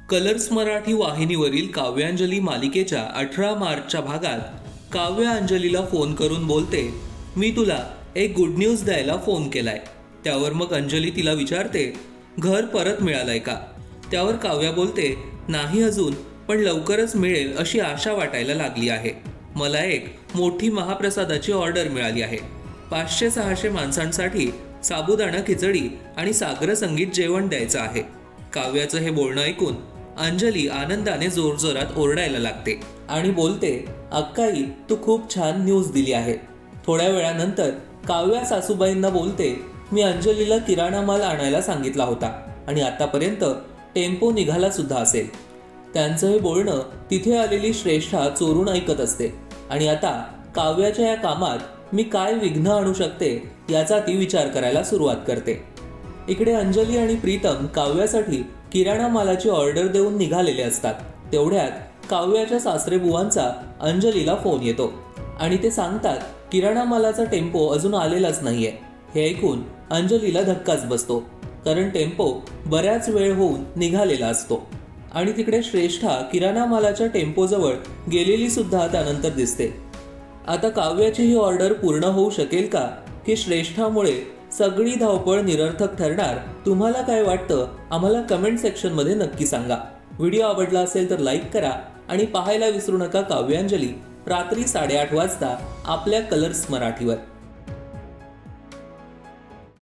Colours Marathi वाहिनीवरील काव्यांजली मालिकेच्या 18 मार्चच्या भागात काव्य अंजलीला फोन करून बोलते, मी तुला एक गुड न्यूज द्यायला फोन केलाय। त्यावर मग अंजली तिला विचारते, घर परत मिळालंय का? त्यावर काव्या बोलते, नाही अजून, पण लवकरच मिळेल अशी आशा वाटायला लागली आहे। मला एक मोठी महाप्रसादाची ऑर्डर मिळाली आहे। 500-600 माणसांसाठी साबुदाणा खिचडी आणि सागर संगीत जेवण द्यायचं आहे। काव्याचं हे बोलणं ऐकून अंजली आनंदाने जोरजोरात ओरडायला लागते आणि बोलते, अक्काई, तू खूप छान न्यूज दिली आहे। थोड्या वेळानंतर काव्या सासूबाईंना बोलते, मी अंजलीला किराणा माल आणायला सांगितला होता आणि आतापर्यंत टेम्पो निघाला सुद्धा असेल। त्यांचं हे बोलणं तिथे आलेली श्रेष्ठा चोरून ऐकत असते आणि आता काव्याच्या या कामात मी काय विघ्न आणू शकते याचा ती विचार करायला सुरुवात करते। इकडे अंजली आणि प्रीतम काव्यासाठी किराणा मालाची ऑर्डर देऊन निघालेले असतात। तेवढ्यात काव्याच्या सासरेबुवांचा अंजलीला फोन येतो आणि ते सांगतात, किराणा मालाचा टेम्पो अजून आलेलाच नाहीये। हे ऐकून अंजलीला धक्काच बसतो, कारण टेम्पो बऱ्याच वेळ होऊन निघालेला असतो आणि तिकडे श्रेष्ठा किराणा मालाच्या टेम्पोजवळ गेलेली सुद्धा त्यानंतर दिसते। आता काव्याची ही ऑर्डर पूर्ण होऊ शकेल का, की श्रेष्ठामुळे सगळी धावपळ निरर्थक ठरणार? तुम्हाला काय वाटतं आम्हाला कमेंट सेक्शन मध्ये नक्की सांगा। व्हिडिओ आवडला असेल तर लाईक करा आणि पाहायला विसरू नका काव्यांजली रात्री 8:30 वाजता आपल्या कलर्स मराठीवर।